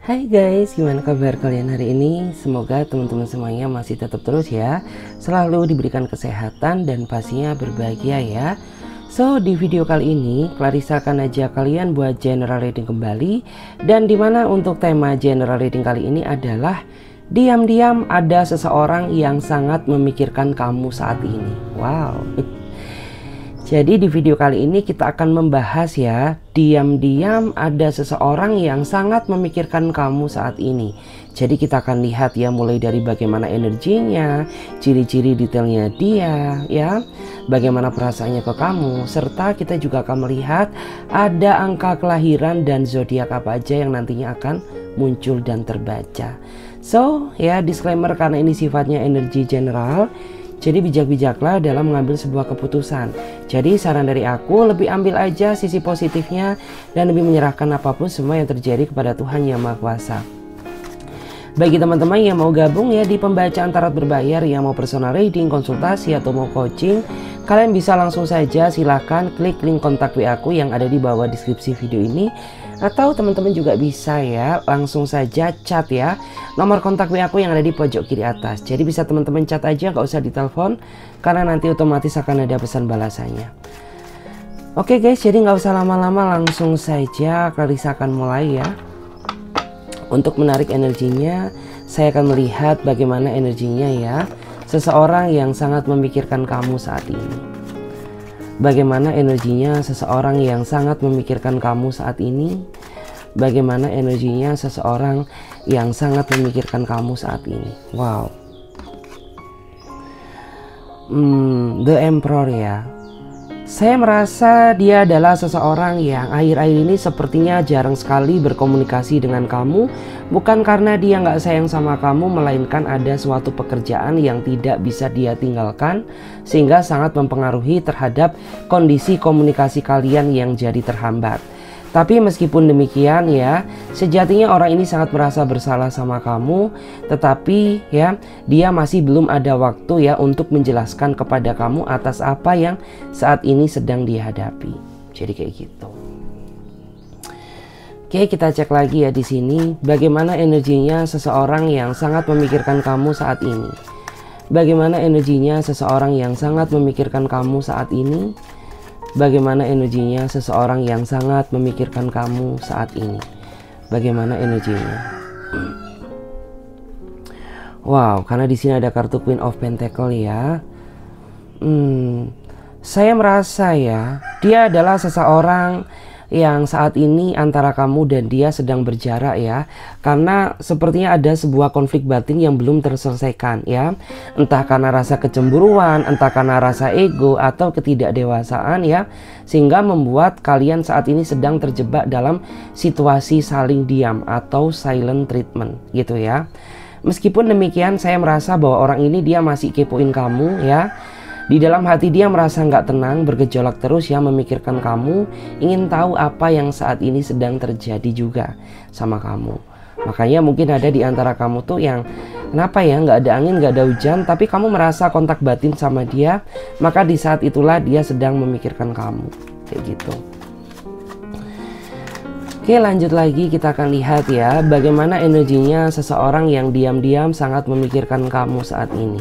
Hai guys, gimana kabar kalian hari ini? Semoga teman-teman semuanya masih tetap terus ya, selalu diberikan kesehatan dan pastinya berbahagia ya. So, di video kali ini Clarissa akan ajak kalian buat general reading kembali. Dan dimana untuk tema general reading kali ini adalah diam-diam ada seseorang yang sangat memikirkan kamu saat ini. Wow. Jadi di video kali ini kita akan membahas ya, diam-diam ada seseorang yang sangat memikirkan kamu saat ini. Jadi kita akan lihat ya, mulai dari bagaimana energinya, ciri-ciri detailnya dia ya, bagaimana perasaannya ke kamu, serta kita juga akan melihat ada angka kelahiran dan zodiak apa aja yang nantinya akan muncul dan terbaca. So ya, disclaimer karena ini sifatnya energi general, jadi bijak-bijaklah dalam mengambil sebuah keputusan. Jadi saran dari aku, lebih ambil aja sisi positifnya dan lebih menyerahkan apapun semua yang terjadi kepada Tuhan Yang Maha Kuasa. Bagi teman-teman yang mau gabung ya di pembacaan tarot berbayar, yang mau personal reading, konsultasi atau mau coaching, kalian bisa langsung saja silahkan klik link kontak WA aku yang ada di bawah deskripsi video ini. Atau teman-teman juga bisa ya langsung saja chat ya, nomor kontak WA aku yang ada di pojok kiri atas. Jadi bisa teman-teman chat aja, nggak usah ditelepon, karena nanti otomatis akan ada pesan balasannya. Oke guys, jadi nggak usah lama-lama, langsung saja Clarissa akan mulai ya. Untuk menarik energinya, saya akan melihat bagaimana energinya ya, seseorang yang sangat memikirkan kamu saat ini. Bagaimana energinya seseorang yang sangat memikirkan kamu saat ini? Bagaimana energinya seseorang yang sangat memikirkan kamu saat ini? Wow. The Emperor ya. Saya merasa dia adalah seseorang yang akhir-akhir ini sepertinya jarang sekali berkomunikasi dengan kamu. Bukan karena dia nggak sayang sama kamu, melainkan ada suatu pekerjaan yang tidak bisa dia tinggalkan, sehingga sangat mempengaruhi terhadap kondisi komunikasi kalian yang jadi terhambat. Tapi meskipun demikian ya, sejatinya orang ini sangat merasa bersalah sama kamu, tetapi ya, dia masih belum ada waktu ya untuk menjelaskan kepada kamu atas apa yang saat ini sedang dihadapi. Jadi kayak gitu. Oke, kita cek lagi ya di sini bagaimana energinya seseorang yang sangat memikirkan kamu saat ini. Bagaimana energinya seseorang yang sangat memikirkan kamu saat ini? Bagaimana energinya seseorang yang sangat memikirkan kamu saat ini? Bagaimana energinya? Wow, karena di sini ada kartu Queen of Pentacle ya. Saya merasa ya, dia adalah seseorang yang saat ini antara kamu dan dia sedang berjarak ya, karena sepertinya ada sebuah konflik batin yang belum terselesaikan ya, entah karena rasa kecemburuan, entah karena rasa ego atau ketidakdewasaan ya, sehingga membuat kalian saat ini sedang terjebak dalam situasi saling diam atau silent treatment gitu ya. Meskipun demikian, saya merasa bahwa orang ini dia masih kepoin kamu ya. Di dalam hati dia merasa nggak tenang, bergejolak terus ya, memikirkan kamu, ingin tahu apa yang saat ini sedang terjadi juga sama kamu. Makanya mungkin ada di antara kamu tuh yang kenapa ya, nggak ada angin, nggak ada hujan, tapi kamu merasa kontak batin sama dia, maka di saat itulah dia sedang memikirkan kamu, kayak gitu. Oke, lanjut lagi, kita akan lihat ya bagaimana energinya seseorang yang diam-diam sangat memikirkan kamu saat ini.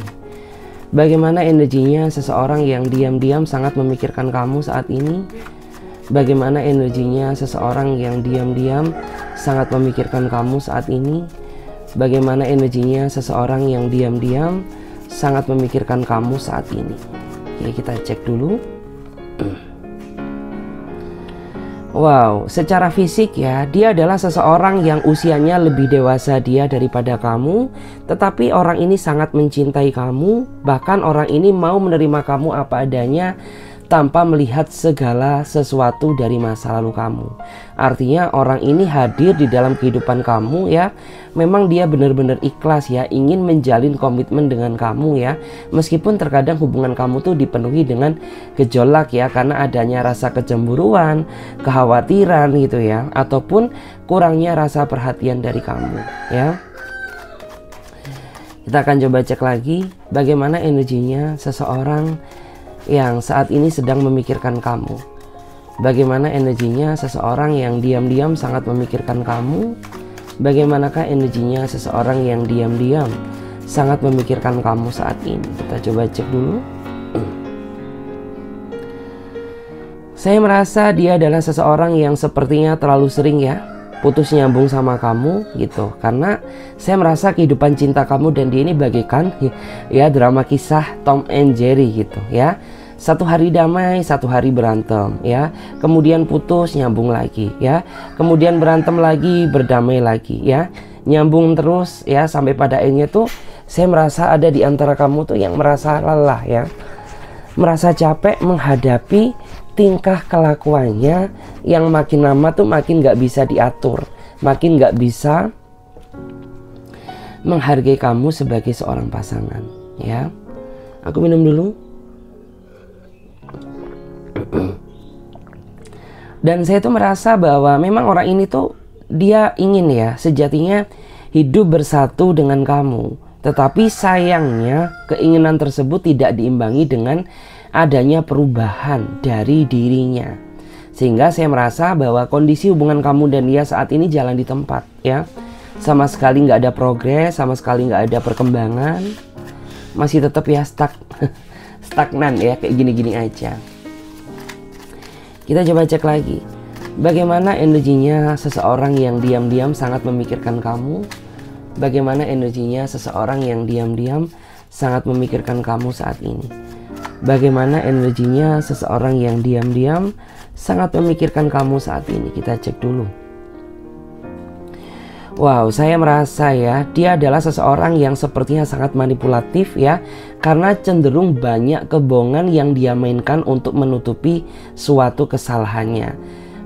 Bagaimana energinya seseorang yang diam-diam sangat memikirkan kamu saat ini? Bagaimana energinya seseorang yang diam-diam sangat memikirkan kamu saat ini? Bagaimana energinya seseorang yang diam-diam sangat memikirkan kamu saat ini? Oke, kita cek dulu. Wow, secara fisik ya, dia adalah seseorang yang usianya lebih dewasa dia daripada kamu, tetapi orang ini sangat mencintai kamu, bahkan orang ini mau menerima kamu apa adanya tanpa melihat segala sesuatu dari masa lalu kamu. Artinya orang ini hadir di dalam kehidupan kamu ya, memang dia benar-benar ikhlas ya, ingin menjalin komitmen dengan kamu ya, meskipun terkadang hubungan kamu tuh dipenuhi dengan gejolak ya, karena adanya rasa kecemburuan, kekhawatiran gitu ya, ataupun kurangnya rasa perhatian dari kamu ya. Kita akan coba cek lagi bagaimana energinya seseorang yang saat ini sedang memikirkan kamu. Bagaimana energinya seseorang yang diam-diam sangat memikirkan kamu? bagaimanakah energinya seseorang yang diam-diam sangat memikirkan kamu saat ini? Kita coba cek dulu. Saya merasa dia adalah seseorang yang sepertinya terlalu sering ya putus nyambung sama kamu gitu, karena saya merasa kehidupan cinta kamu dan dia ini bagaikan ya drama kisah Tom and Jerry gitu ya. Satu hari damai, satu hari berantem ya, kemudian putus nyambung lagi ya, kemudian berantem lagi, berdamai lagi ya, nyambung terus ya, sampai pada akhirnya tuh saya merasa ada di antara kamu tuh yang merasa lelah ya, merasa capek menghadapi tingkah kelakuannya yang makin lama tuh makin gak bisa diatur, makin gak bisa menghargai kamu sebagai seorang pasangan ya. Aku minum dulu. Dan saya tuh merasa bahwa memang orang ini tuh dia ingin ya sejatinya hidup bersatu dengan kamu, tetapi sayangnya keinginan tersebut tidak diimbangi dengan adanya perubahan dari dirinya, sehingga saya merasa bahwa kondisi hubungan kamu dan dia saat ini jalan di tempat ya, sama sekali nggak ada progres, sama sekali nggak ada perkembangan, masih tetap ya stagnan ya, kayak gini-gini aja. Kita coba cek lagi, bagaimana energinya seseorang yang diam-diam sangat memikirkan kamu, bagaimana energinya seseorang yang diam-diam sangat memikirkan kamu saat ini. Bagaimana energinya seseorang yang diam-diam sangat memikirkan kamu saat ini. Kita cek dulu. Wow, saya merasa ya dia adalah seseorang yang sepertinya sangat manipulatif ya, karena cenderung banyak kebohongan yang dia mainkan untuk menutupi suatu kesalahannya.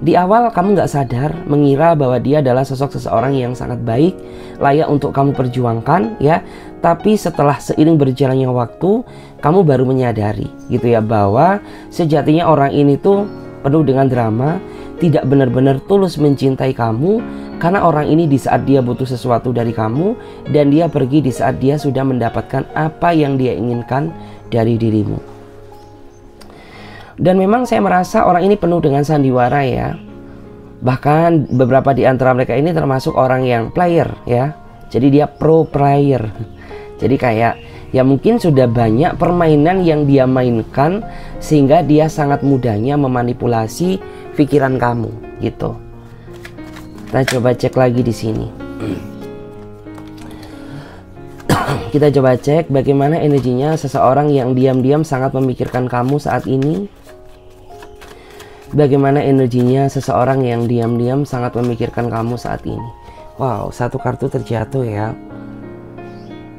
Di awal kamu nggak sadar, mengira bahwa dia adalah sosok seseorang yang sangat baik, layak untuk kamu perjuangkan ya. Tapi setelah seiring berjalannya waktu, kamu baru menyadari gitu ya, bahwa sejatinya orang ini tuh penuh dengan drama, tidak benar-benar tulus mencintai kamu. Karena orang ini di saat dia butuh sesuatu dari kamu, dan dia pergi di saat dia sudah mendapatkan apa yang dia inginkan dari dirimu. Dan memang saya merasa orang ini penuh dengan sandiwara ya. Bahkan beberapa di antara mereka ini termasuk orang yang player ya. Jadi dia pro player. Jadi kayak ya mungkin sudah banyak permainan yang dia mainkan, sehingga dia sangat mudahnya memanipulasi pikiran kamu gitu. Kita coba cek lagi di sini. Kita coba cek bagaimana energinya seseorang yang diam-diam sangat memikirkan kamu saat ini. Bagaimana energinya seseorang yang diam-diam sangat memikirkan kamu saat ini. Wow, satu kartu terjatuh ya.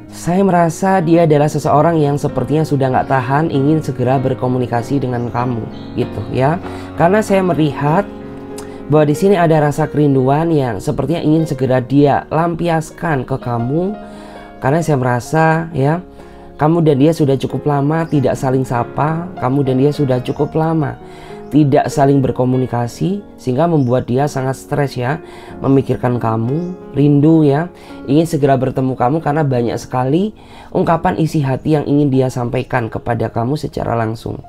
Saya merasa dia adalah seseorang yang sepertinya sudah nggak tahan, ingin segera berkomunikasi dengan kamu gitu ya. Karena saya melihat bahwa di sini ada rasa kerinduan yang sepertinya ingin segera dia lampiaskan ke kamu. Karena saya merasa ya, kamu dan dia sudah cukup lama tidak saling sapa, kamu dan dia sudah cukup lama tidak saling berkomunikasi, sehingga membuat dia sangat stres ya, memikirkan kamu, rindu ya, ingin segera bertemu kamu karena banyak sekali ungkapan isi hati yang ingin dia sampaikan kepada kamu secara langsung.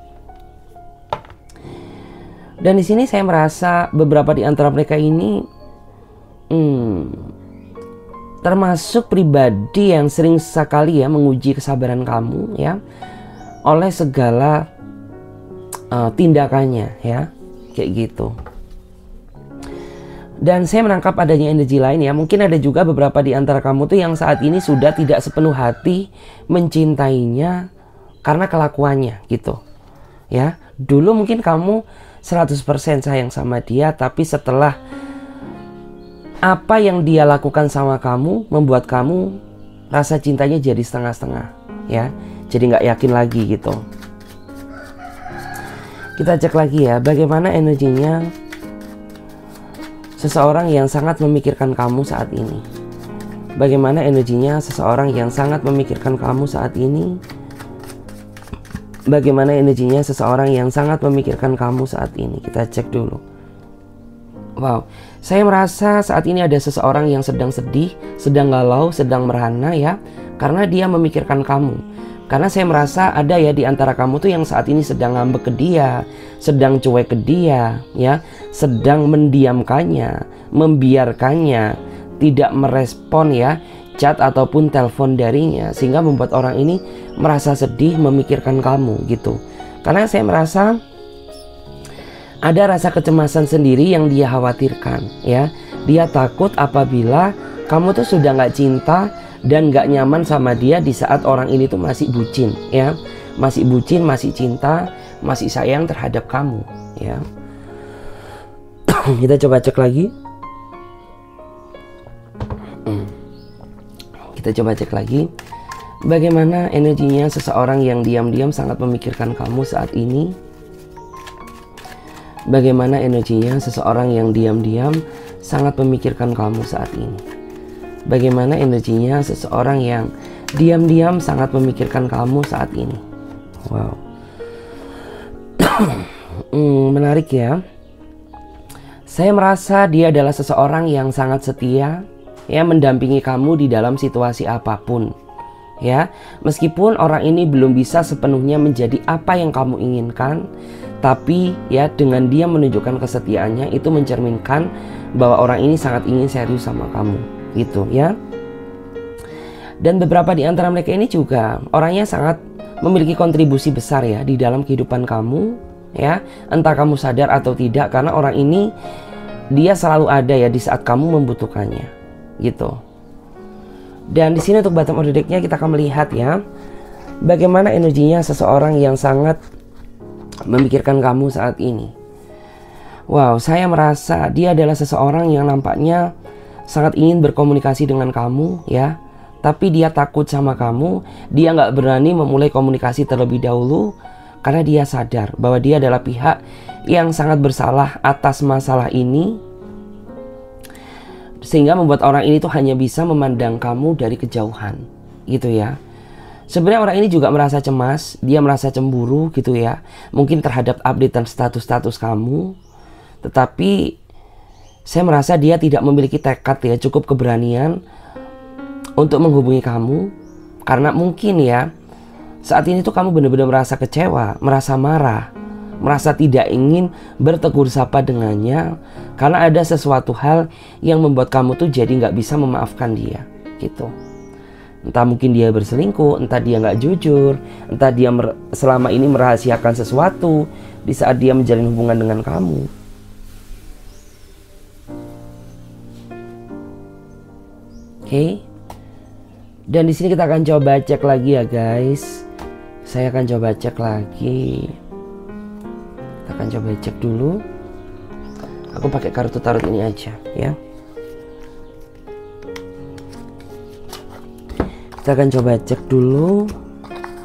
Dan di sini saya merasa beberapa di antara mereka ini termasuk pribadi yang sering sekali ya menguji kesabaran kamu ya, oleh segala tindakannya ya, kayak gitu. Dan saya menangkap adanya energi lain ya, mungkin ada juga beberapa di antara kamu tuh yang saat ini sudah tidak sepenuh hati mencintainya karena kelakuannya gitu ya. Dulu mungkin kamu 100% sayang sama dia, tapi setelah apa yang dia lakukan sama kamu membuat kamu rasa cintanya jadi setengah-setengah ya, jadi nggak yakin lagi gitu. Kita cek lagi ya, bagaimana energinya seseorang yang sangat memikirkan kamu saat ini. Bagaimana energinya seseorang yang sangat memikirkan kamu saat ini. Bagaimana energinya seseorang yang sangat memikirkan kamu saat ini. Kita cek dulu. Wow, saya merasa saat ini ada seseorang yang sedang sedih, sedang galau, sedang merana ya, karena dia memikirkan kamu. Karena saya merasa ada ya di antara kamu tuh yang saat ini sedang ngambek ke dia, sedang cuek ke dia ya, sedang mendiamkannya, membiarkannya, tidak merespon ya chat ataupun telepon darinya, sehingga membuat orang ini merasa sedih memikirkan kamu gitu. Karena saya merasa ada rasa kecemasan sendiri yang dia khawatirkan ya. Dia takut apabila kamu tuh sudah nggak cinta dan nggak nyaman sama dia di saat orang ini tuh masih bucin ya, masih bucin, masih cinta, masih sayang terhadap kamu ya. Kita coba cek lagi. Kita coba cek lagi. Bagaimana energinya seseorang yang diam-diam sangat memikirkan kamu saat ini? Bagaimana energinya seseorang yang diam-diam sangat memikirkan kamu saat ini? Bagaimana energinya seseorang yang diam-diam sangat memikirkan kamu saat ini? Wow. Menarik ya. Saya merasa dia adalah seseorang yang sangat setia ya, mendampingi kamu di dalam situasi apapun ya. Meskipun orang ini belum bisa sepenuhnya menjadi apa yang kamu inginkan, tapi ya dengan dia menunjukkan kesetiaannya itu mencerminkan bahwa orang ini sangat ingin serius sama kamu gitu ya. Dan beberapa di antara mereka ini juga orangnya sangat memiliki kontribusi besar ya di dalam kehidupan kamu ya, entah kamu sadar atau tidak, karena orang ini dia selalu ada ya di saat kamu membutuhkannya gitu. Dan di sini untuk bottom of the deck-nya kita akan melihat ya bagaimana energinya seseorang yang sangat memikirkan kamu saat ini. Wow, saya merasa dia adalah seseorang yang nampaknya sangat ingin berkomunikasi dengan kamu ya, tapi dia takut sama kamu. Dia nggak berani memulai komunikasi terlebih dahulu karena dia sadar bahwa dia adalah pihak yang sangat bersalah atas masalah ini, sehingga membuat orang ini tuh hanya bisa memandang kamu dari kejauhan gitu ya. Sebenarnya orang ini juga merasa cemas, dia merasa cemburu gitu ya, mungkin terhadap update dan status-status kamu. Tetapi saya merasa dia tidak memiliki tekad ya, cukup keberanian untuk menghubungi kamu. Karena mungkin ya saat ini tuh kamu benar-benar merasa kecewa, merasa marah, merasa tidak ingin bertegur sapa dengannya, karena ada sesuatu hal yang membuat kamu tuh jadi nggak bisa memaafkan dia gitu. Entah mungkin dia berselingkuh, entah dia nggak jujur, entah dia selama ini merahasiakan sesuatu di saat dia menjalin hubungan dengan kamu. Oke. Dan di sini kita akan coba cek lagi ya guys. Saya akan coba cek lagi. Kita akan coba cek dulu. Aku pakai kartu tarot ini aja ya. Kita akan coba cek dulu.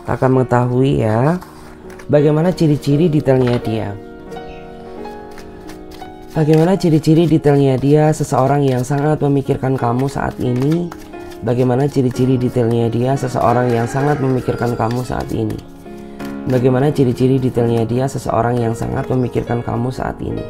Kita akan mengetahui ya bagaimana ciri-ciri detailnya dia. Bagaimana ciri-ciri detailnya dia seseorang yang sangat memikirkan kamu saat ini. Bagaimana ciri-ciri detailnya dia seseorang yang sangat memikirkan kamu saat ini. Bagaimana ciri-ciri detailnya dia seseorang yang sangat memikirkan kamu saat ini.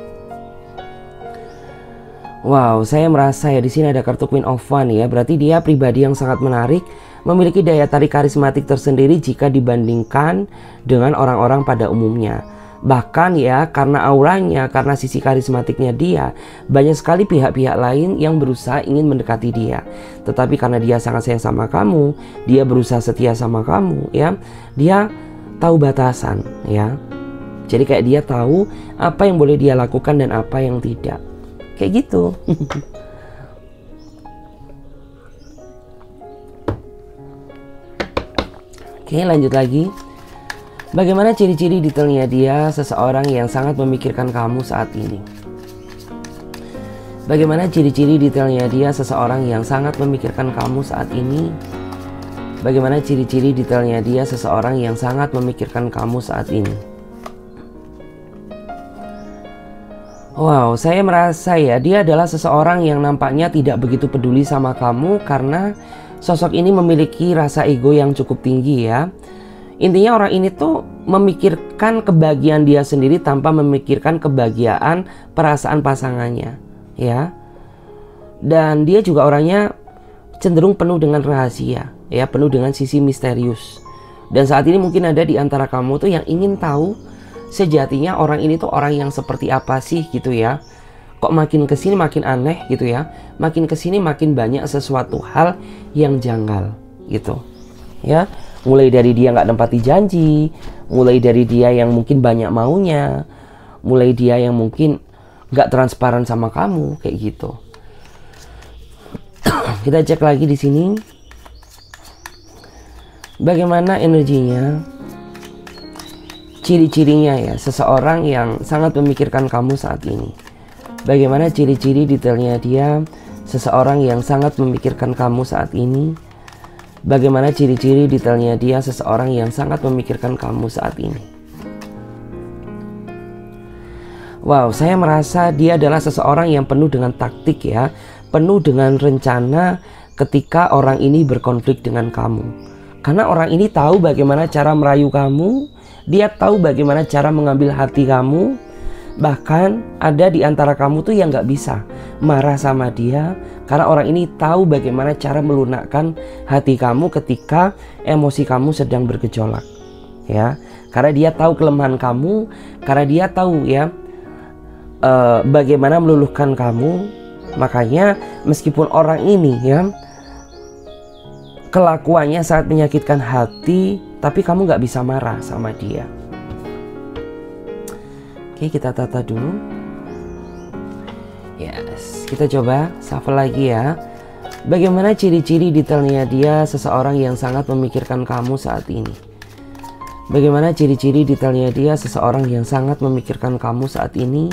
Wow, saya merasa ya di sini ada kartu Queen of Wands ya. Berarti dia pribadi yang sangat menarik, memiliki daya tarik karismatik tersendiri jika dibandingkan dengan orang-orang pada umumnya. Bahkan ya karena auranya, karena sisi karismatiknya dia, banyak sekali pihak-pihak lain yang berusaha ingin mendekati dia. Tetapi karena dia sangat sayang sama kamu, dia berusaha setia sama kamu ya. Dia tahu batasan ya. Jadi kayak dia tahu apa yang boleh dia lakukan dan apa yang tidak. Kayak gitu. Oke, lanjut lagi. Bagaimana ciri-ciri detailnya dia seseorang yang sangat memikirkan kamu saat ini? Bagaimana ciri-ciri detailnya dia seseorang yang sangat memikirkan kamu saat ini? Bagaimana ciri-ciri detailnya dia seseorang yang sangat memikirkan kamu saat ini? Wow, saya merasa ya dia adalah seseorang yang nampaknya tidak begitu peduli sama kamu karena sosok ini memiliki rasa ego yang cukup tinggi ya. Intinya orang ini tuh memikirkan kebahagiaan dia sendiri tanpa memikirkan kebahagiaan perasaan pasangannya ya. Dan dia juga orangnya cenderung penuh dengan rahasia ya, penuh dengan sisi misterius. Dan saat ini mungkin ada di antara kamu tuh yang ingin tahu sejatinya orang ini tuh orang yang seperti apa sih gitu ya. kok makin kesini makin aneh gitu ya, makin kesini makin banyak sesuatu hal yang janggal gitu ya. Mulai dari dia nggak nempati janji, mulai dari dia yang mungkin banyak maunya, mulai dia yang mungkin nggak transparan sama kamu kayak gitu. Kita cek lagi di sini bagaimana energinya, ciri-cirinya ya, seseorang yang sangat memikirkan kamu saat ini. Bagaimana ciri-ciri detailnya dia, seseorang yang sangat memikirkan kamu saat ini. Bagaimana ciri-ciri detailnya dia, seseorang yang sangat memikirkan kamu saat ini. Wow, saya merasa dia adalah seseorang yang penuh dengan taktik ya, penuh dengan rencana ketika orang ini berkonflik dengan kamu. Karena orang ini tahu bagaimana cara merayu kamu, dia tahu bagaimana cara mengambil hati kamu. Bahkan ada di antara kamu tuh yang gak bisa marah sama dia, karena orang ini tahu bagaimana cara melunakkan hati kamu ketika emosi kamu sedang bergejolak ya. Karena dia tahu kelemahan kamu, karena dia tahu ya bagaimana meluluhkan kamu. Makanya meskipun orang ini ya kelakuannya sangat menyakitkan hati, tapi kamu gak bisa marah sama dia. Oke, kita tata dulu. Yes, kita coba shuffle lagi ya. Bagaimana ciri-ciri detailnya dia, seseorang yang sangat memikirkan kamu saat ini. Bagaimana ciri-ciri detailnya dia, seseorang yang sangat memikirkan kamu saat ini.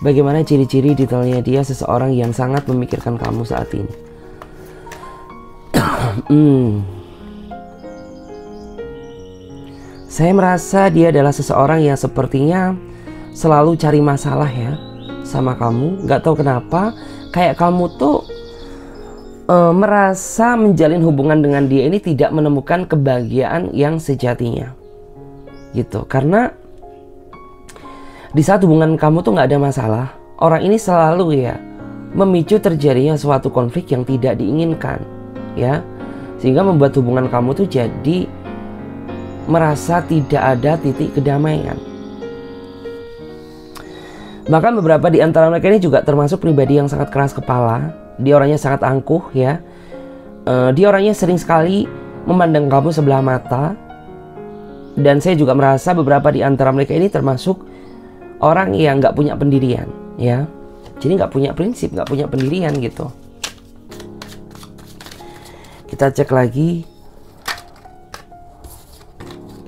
Bagaimana ciri-ciri detailnya dia, seseorang yang sangat memikirkan kamu saat ini. Saya merasa dia adalah seseorang yang sepertinya selalu cari masalah ya sama kamu. Gak tahu kenapa, kayak kamu tuh merasa menjalin hubungan dengan dia ini tidak menemukan kebahagiaan yang sejatinya gitu. Karena di saat hubungan kamu tuh gak ada masalah, orang ini selalu ya memicu terjadinya suatu konflik yang tidak diinginkan ya, sehingga membuat hubungan kamu tuh jadi merasa tidak ada titik kedamaian. Bahkan beberapa di antara mereka ini juga termasuk pribadi yang sangat keras kepala. Dia orangnya sangat angkuh ya. Dia orangnya sering sekali memandang kamu sebelah mata. Dan saya juga merasa beberapa di antara mereka ini termasuk orang yang gak punya pendirian ya. Jadi gak punya prinsip, gak punya pendirian gitu. Kita cek lagi.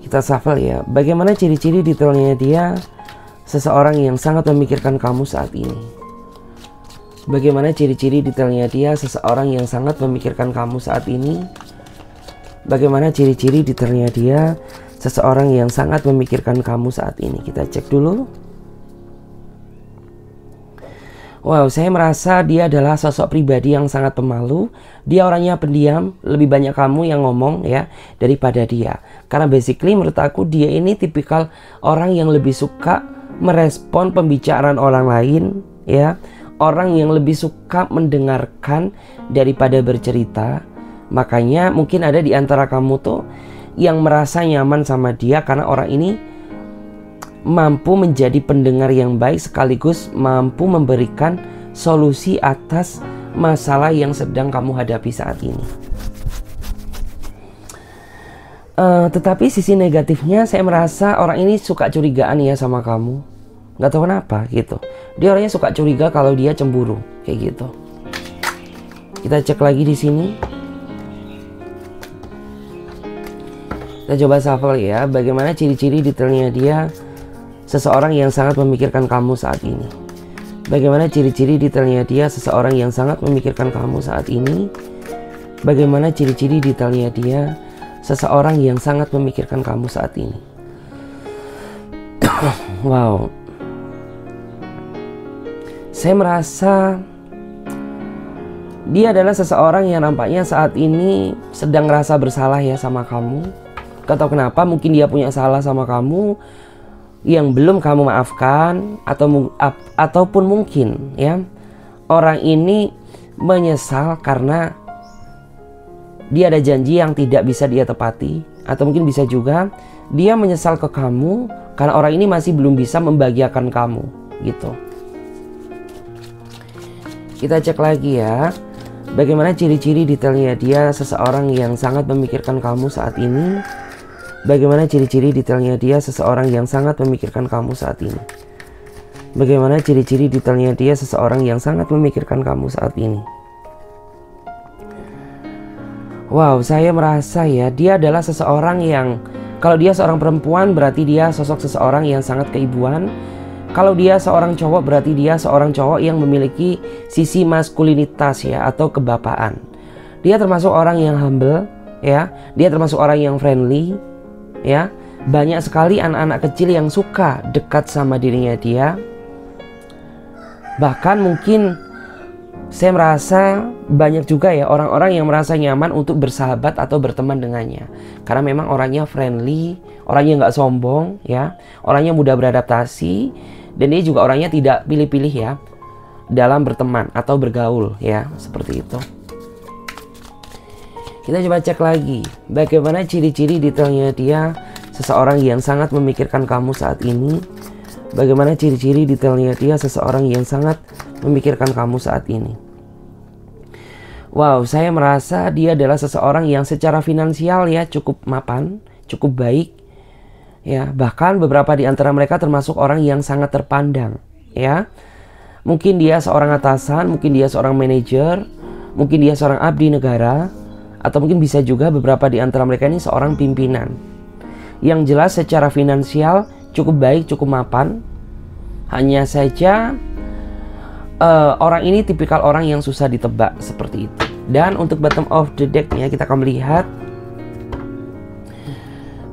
Kita shuffle ya. Bagaimana ciri-ciri detailnya dia, seseorang yang sangat memikirkan kamu saat ini. Bagaimana ciri-ciri detailnya dia, seseorang yang sangat memikirkan kamu saat ini. Bagaimana ciri-ciri detailnya dia, seseorang yang sangat memikirkan kamu saat ini. Kita cek dulu. Wow, saya merasa dia adalah sosok pribadi yang sangat pemalu. Dia orangnya pendiam, lebih banyak kamu yang ngomong ya daripada dia. Karena basically menurut aku dia ini tipikal orang yang lebih suka merespon pembicaraan orang lain ya. Orang yang lebih suka mendengarkan daripada bercerita. Makanya mungkin ada di antara kamu tuh yang merasa nyaman sama dia karena orang ini mampu menjadi pendengar yang baik sekaligus mampu memberikan solusi atas masalah yang sedang kamu hadapi saat ini. Tetapi sisi negatifnya saya merasa orang ini suka curigaan ya sama kamu. Gak tahu kenapa gitu. Dia orangnya suka curiga kalau dia cemburu kayak gitu. Kita cek lagi di sini. Kita coba shuffle ya. Bagaimana ciri-ciri detailnya dia, seseorang yang sangat memikirkan kamu saat ini. Bagaimana ciri-ciri detailnya dia, seseorang yang sangat memikirkan kamu saat ini. Bagaimana ciri-ciri detailnya dia, seseorang yang sangat memikirkan kamu saat ini. Wow. Saya merasa dia adalah seseorang yang nampaknya saat ini sedang merasa bersalah ya sama kamu. Gak tahu kenapa, mungkin dia punya salah sama kamu yang belum kamu maafkan, ataupun mungkin ya orang ini menyesal karena dia ada janji yang tidak bisa dia tepati, atau mungkin bisa juga dia menyesal ke kamu karena orang ini masih belum bisa membahagiakan kamu gitu. Kita cek lagi ya. Bagaimana ciri-ciri detailnya dia seseorang yang sangat memikirkan kamu saat ini? Bagaimana ciri-ciri detailnya dia seseorang yang sangat memikirkan kamu saat ini? Bagaimana ciri-ciri detailnya dia seseorang yang sangat memikirkan kamu saat ini? Wow, saya merasa ya, dia adalah seseorang yang, kalau dia seorang perempuan berarti dia sosok seseorang yang sangat keibuan. Kalau dia seorang cowok berarti dia seorang cowok yang memiliki sisi maskulinitas ya, atau kebapaan. Dia termasuk orang yang humble ya, dia termasuk orang yang friendly ya. Banyak sekali anak-anak kecil yang suka dekat sama dirinya dia. Bahkan mungkin saya merasa banyak juga ya orang-orang yang merasa nyaman untuk bersahabat atau berteman dengannya. Karena memang orangnya friendly, orangnya nggak sombong ya, orangnya mudah beradaptasi. Dan dia juga orangnya tidak pilih-pilih ya dalam berteman atau bergaul ya, seperti itu. Kita coba cek lagi, bagaimana ciri-ciri detailnya dia seseorang yang sangat memikirkan kamu saat ini. Bagaimana ciri-ciri detailnya dia seseorang yang sangat memikirkan kamu saat ini. Wow, saya merasa dia adalah seseorang yang secara finansial ya cukup mapan, cukup baik. Ya, bahkan beberapa di antara mereka termasuk orang yang sangat terpandang, ya. Mungkin dia seorang atasan, mungkin dia seorang manajer, mungkin dia seorang abdi negara, atau mungkin bisa juga beberapa di antara mereka ini seorang pimpinan. Yang jelas secara finansial cukup baik, cukup mapan. Hanya saja orang ini tipikal orang yang susah ditebak seperti itu. Dan untuk bottom of the deck-nya kita akan melihat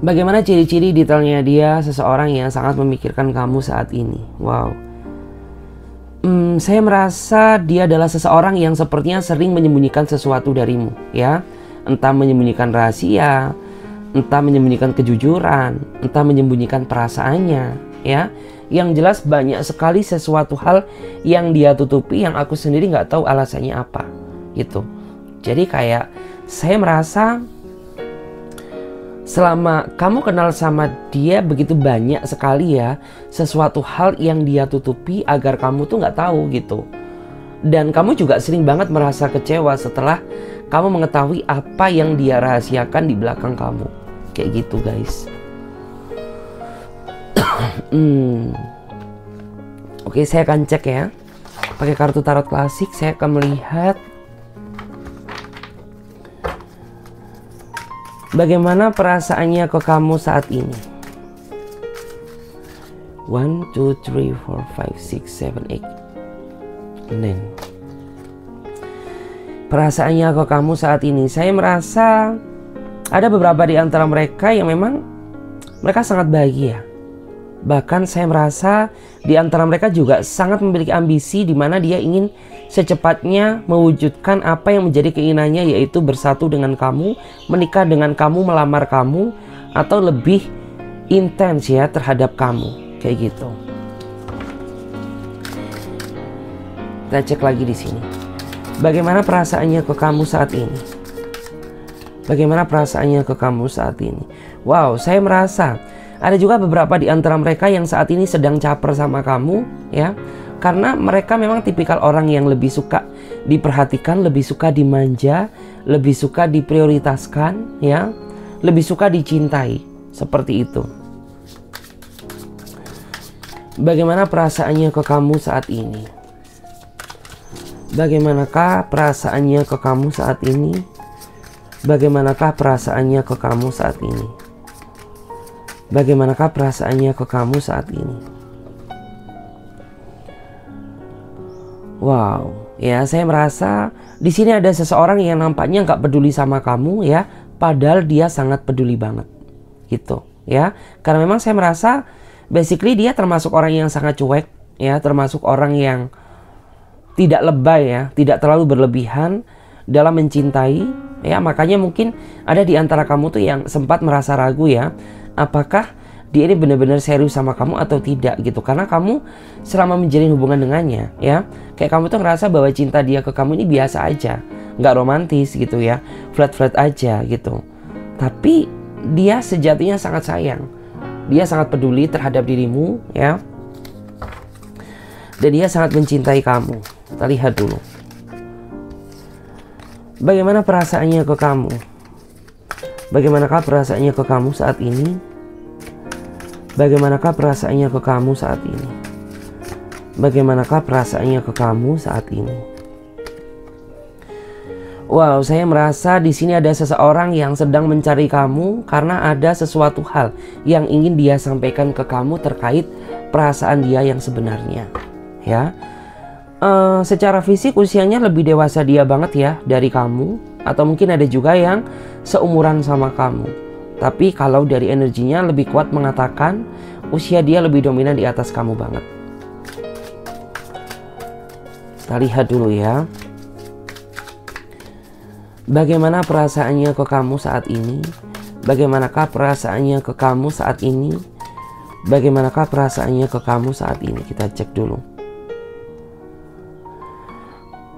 bagaimana ciri-ciri detailnya dia seseorang yang sangat memikirkan kamu saat ini. Wow. Saya merasa dia adalah seseorang yang sepertinya sering menyembunyikan sesuatu darimu, ya. Entah menyembunyikan rahasia, entah menyembunyikan kejujuran, entah menyembunyikan perasaannya, ya. Yang jelas banyak sekali sesuatu hal yang dia tutupi yang aku sendiri nggak tahu alasannya apa, gitu. Jadi kayak saya merasa selama kamu kenal sama dia begitu banyak sekali ya sesuatu hal yang dia tutupi agar kamu tuh nggak tahu gitu. Dan kamu juga sering banget merasa kecewa setelah kamu mengetahui apa yang dia rahasiakan di belakang kamu. Kayak gitu guys. Oke, saya akan cek ya. Pakai kartu tarot klasik saya akan melihat bagaimana perasaannya ke kamu saat ini. 1, 2, 3, 4, 5, 6, 7, 8, 9. Perasaannya ke kamu saat ini. Saya merasa ada beberapa di antara mereka yang memang mereka sangat bahagia. Bahkan saya merasa di antara mereka juga sangat memiliki ambisi di mana dia ingin secepatnya mewujudkan apa yang menjadi keinginannya, yaitu bersatu dengan kamu, menikah dengan kamu, melamar kamu, atau lebih intens ya terhadap kamu, kayak gitu. Kita cek lagi di sini. Bagaimana perasaannya ke kamu saat ini? Bagaimana perasaannya ke kamu saat ini? Wow, saya merasa ada juga beberapa di antara mereka yang saat ini sedang caper sama kamu, ya. Karena mereka memang tipikal orang yang lebih suka diperhatikan, lebih suka dimanja, lebih suka diprioritaskan, ya. Lebih suka dicintai, seperti itu. Bagaimana perasaannya ke kamu saat ini? Bagaimanakah perasaannya ke kamu saat ini? Bagaimanakah perasaannya ke kamu saat ini? Bagaimanakah perasaannya ke kamu saat ini? Wow, ya saya merasa di sini ada seseorang yang nampaknya nggak peduli sama kamu ya, padahal dia sangat peduli banget, gitu ya. Karena memang saya merasa basically dia termasuk orang yang sangat cuek ya, termasuk orang yang tidak lebay ya, tidak terlalu berlebihan dalam mencintai ya. Makanya mungkin ada di antara kamu tuh yang sempat merasa ragu ya, apakah dia ini benar-benar serius sama kamu atau tidak gitu. Karena kamu selama menjalin hubungan dengannya ya, kayak kamu tuh ngerasa bahwa cinta dia ke kamu ini biasa aja, nggak romantis gitu ya, flat-flat aja gitu. Tapi dia sejatinya sangat sayang, dia sangat peduli terhadap dirimu ya, dan dia sangat mencintai kamu. Kita lihat dulu. Bagaimana perasaannya ke kamu? Bagaimanakah perasaannya ke kamu saat ini? Bagaimanakah perasaannya ke kamu saat ini? Bagaimanakah perasaannya ke kamu saat ini? Wow, saya merasa di sini ada seseorang yang sedang mencari kamu karena ada sesuatu hal yang ingin dia sampaikan ke kamu terkait perasaan dia yang sebenarnya. Ya, secara fisik usianya lebih dewasa dia banget ya dari kamu, atau mungkin ada juga yang seumuran sama kamu. Tapi kalau dari energinya lebih kuat mengatakan usia dia lebih dominan di atas kamu banget. Kita lihat dulu ya. Bagaimana perasaannya ke kamu saat ini? Bagaimanakah perasaannya ke kamu saat ini? Bagaimanakah perasaannya ke kamu saat ini? Kita cek dulu.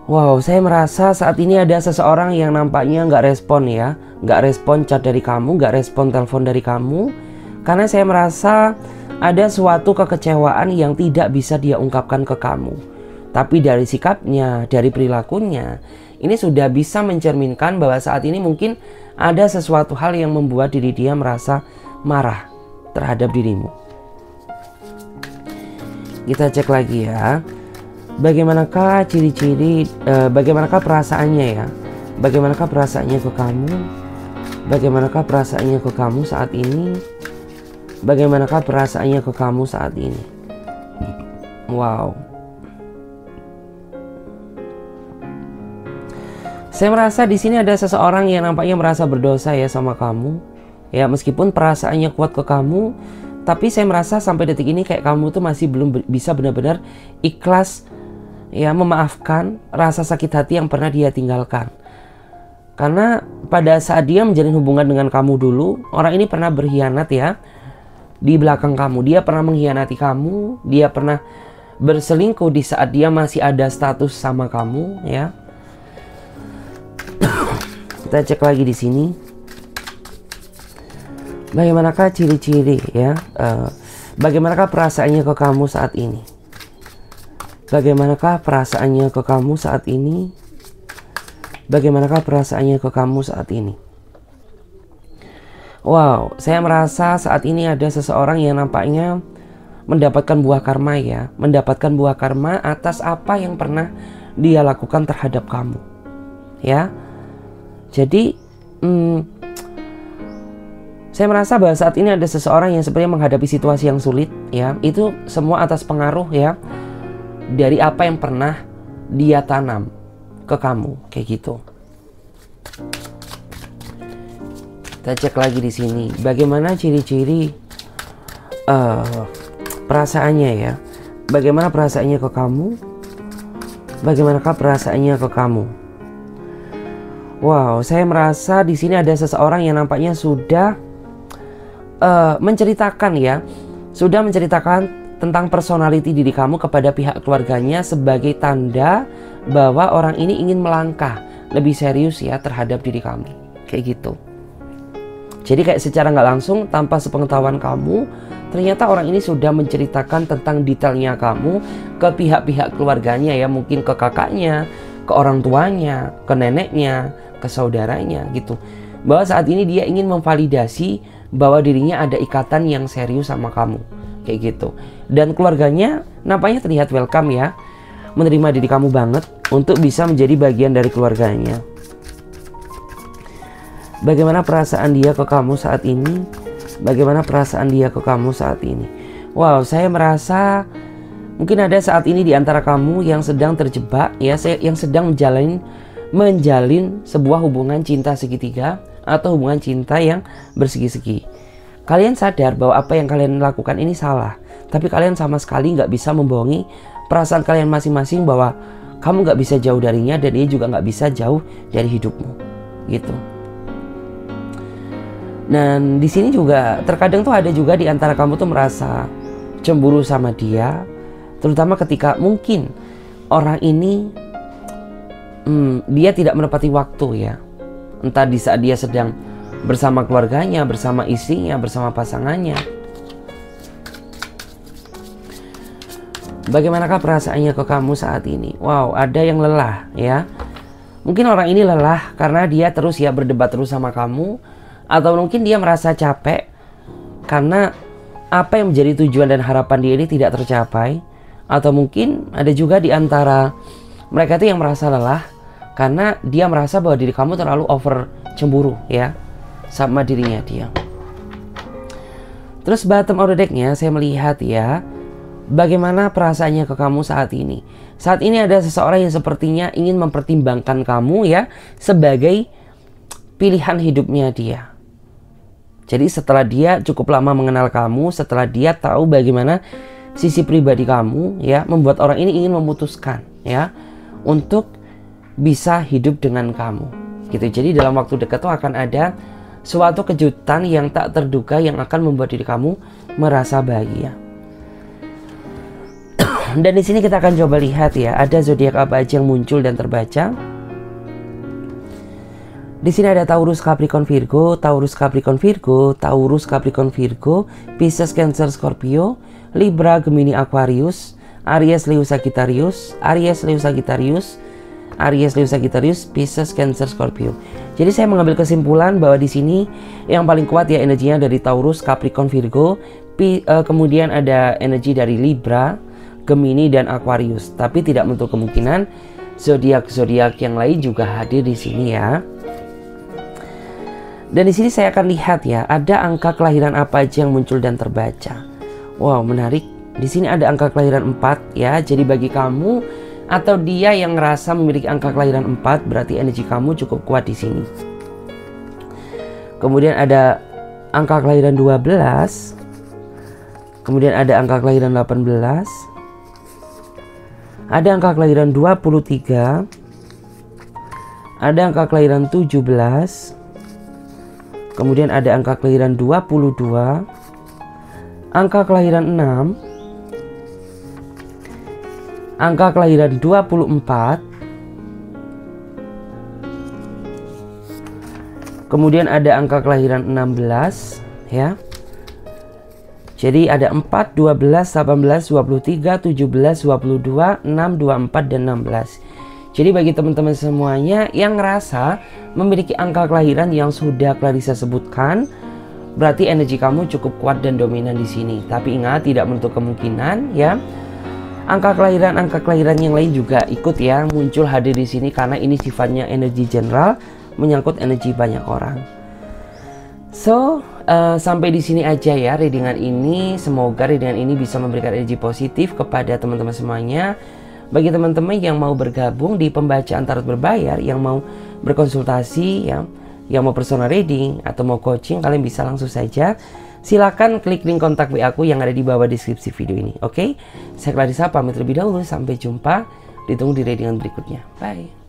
Wow, saya merasa saat ini ada seseorang yang nampaknya nggak respon ya. Nggak respon chat dari kamu, nggak respon telepon dari kamu. Karena saya merasa ada suatu kekecewaan yang tidak bisa dia ungkapkan ke kamu. Tapi dari sikapnya, dari perilakunya, ini sudah bisa mencerminkan bahwa saat ini mungkin ada sesuatu hal yang membuat diri dia merasa marah terhadap dirimu. Kita cek lagi ya. Bagaimanakah ciri-ciri, bagaimanakah perasaannya ya? Bagaimanakah perasaannya ke kamu? Bagaimanakah perasaannya ke kamu saat ini? Bagaimanakah perasaannya ke kamu saat ini? Wow. Saya merasa di sini ada seseorang yang nampaknya merasa berdosa ya sama kamu. Ya, meskipun perasaannya kuat ke kamu, tapi saya merasa sampai detik ini kayak kamu tuh masih belum bisa benar-benar ikhlas ya memaafkan rasa sakit hati yang pernah dia tinggalkan. Karena pada saat dia menjalin hubungan dengan kamu dulu, orang ini pernah berkhianat ya di belakang kamu. Dia pernah mengkhianati kamu, dia pernah berselingkuh di saat dia masih ada status sama kamu ya. Kita cek lagi di sini. Bagaimanakah ciri-ciri ya? Bagaimanakah perasaannya ke kamu saat ini? Bagaimanakah perasaannya ke kamu saat ini? Bagaimanakah perasaannya ke kamu saat ini? Wow, saya merasa saat ini ada seseorang yang nampaknya mendapatkan buah karma ya, mendapatkan buah karma atas apa yang pernah dia lakukan terhadap kamu. Ya. Jadi saya merasa bahwa saat ini ada seseorang yang sebenarnya menghadapi situasi yang sulit ya. Itu semua atas pengaruh ya dari apa yang pernah dia tanam ke kamu kayak gitu. Kita cek lagi di sini. Bagaimana ciri-ciri perasaannya ya? Bagaimana perasaannya ke kamu? Bagaimanakah perasaannya ke kamu? Wow, saya merasa di sini ada seseorang yang nampaknya sudah menceritakan ya, sudah menceritakan tentang personality diri kamu kepada pihak keluarganya sebagai tanda bahwa orang ini ingin melangkah lebih serius ya terhadap diri kamu, kayak gitu. Jadi kayak secara nggak langsung tanpa sepengetahuan kamu, ternyata orang ini sudah menceritakan tentang detailnya kamu ke pihak-pihak keluarganya ya, mungkin ke kakaknya, ke orang tuanya, ke neneknya, ke saudaranya gitu. Bahwa saat ini dia ingin memvalidasi bahwa dirinya ada ikatan yang serius sama kamu, kayak gitu. Dan keluarganya nampaknya terlihat welcome ya, menerima diri kamu banget untuk bisa menjadi bagian dari keluarganya. Bagaimana perasaan dia ke kamu saat ini? Bagaimana perasaan dia ke kamu saat ini? Wow, saya merasa mungkin ada saat ini di antara kamu yang sedang terjebak ya, yang sedang menjalin sebuah hubungan cinta segitiga atau hubungan cinta yang bersegi-segi. Kalian sadar bahwa apa yang kalian lakukan ini salah, tapi kalian sama sekali nggak bisa membohongi perasaan kalian masing-masing bahwa kamu nggak bisa jauh darinya dan dia juga nggak bisa jauh dari hidupmu, gitu. Dan di sini juga terkadang tuh ada juga di antara kamu tuh merasa cemburu sama dia, terutama ketika mungkin orang ini dia tidak menepati waktu ya, entah di saat dia sedang bersama keluarganya, bersama istrinya, bersama pasangannya. Bagaimanakah perasaannya ke kamu saat ini? Wow, ada yang lelah ya. Mungkin orang ini lelah karena dia terus ya berdebat terus sama kamu, atau mungkin dia merasa capek karena apa yang menjadi tujuan dan harapan dia ini tidak tercapai. Atau mungkin ada juga di antara mereka itu yang merasa lelah karena dia merasa bahwa diri kamu terlalu over cemburu ya sama dirinya dia. Terus bottom of the deck-nya saya melihat ya, bagaimana perasaannya ke kamu saat ini. Saat ini ada seseorang yang sepertinya ingin mempertimbangkan kamu ya sebagai pilihan hidupnya dia. Jadi setelah dia cukup lama mengenal kamu, setelah dia tahu bagaimana sisi pribadi kamu ya, membuat orang ini ingin memutuskan ya untuk bisa hidup dengan kamu. Gitu. Jadi dalam waktu dekat tuh akan ada suatu kejutan yang tak terduga yang akan membuat diri kamu merasa bahagia. Dan di sini kita akan coba lihat ya, ada zodiak apa aja yang muncul dan terbaca. Di sini ada Taurus, Capricorn, Virgo, Taurus, Capricorn, Virgo, Taurus, Capricorn, Virgo, Pisces, Cancer, Scorpio, Libra, Gemini, Aquarius, Aries, Leo, Sagittarius, Aries, Leo, Sagittarius, Aries, Leo, Sagittarius, Pisces, Cancer, Scorpio. Jadi saya mengambil kesimpulan bahwa di sini yang paling kuat ya energinya dari Taurus, Capricorn, Virgo, kemudian ada energi dari Libra, Gemini dan Aquarius. Tapi tidak menutup kemungkinan zodiak-zodiak yang lain juga hadir di sini ya. Dan di sini saya akan lihat ya, ada angka kelahiran apa aja yang muncul dan terbaca. Wow, menarik. Di sini ada angka kelahiran 4 ya. Jadi bagi kamu atau dia yang ngerasa memiliki angka kelahiran 4, berarti energi kamu cukup kuat di sini. Kemudian ada angka kelahiran 12. Kemudian ada angka kelahiran 18. Ada angka kelahiran 23. Ada angka kelahiran 17. Kemudian ada angka kelahiran 22. Angka kelahiran 6. Angka kelahiran 24. Kemudian ada angka kelahiran 16 ya. Jadi ada 4, 12, 18, 23, 17, 22, 6, 24 dan 16. Jadi bagi teman-teman semuanya yang ngerasa memiliki angka kelahiran yang sudah Clarissa sebutkan, berarti energi kamu cukup kuat dan dominan di sini. Tapi ingat, tidak menutup kemungkinan ya angka kelahiran yang lain juga ikut ya muncul hadir di sini, karena ini sifatnya energi general, menyangkut energi banyak orang. So sampai di sini aja ya readingan ini. Semoga readingan ini bisa memberikan energi positif kepada teman-teman semuanya. Bagi teman-teman yang mau bergabung di pembacaan tarot berbayar, yang mau berkonsultasi ya, yang mau personal reading atau mau coaching, kalian bisa langsung saja silakan klik link kontak WA aku yang ada di bawah deskripsi video ini. Oke, saya Clarissa pamit terlebih dahulu. Sampai jumpa, ditunggu di readingan berikutnya. Bye.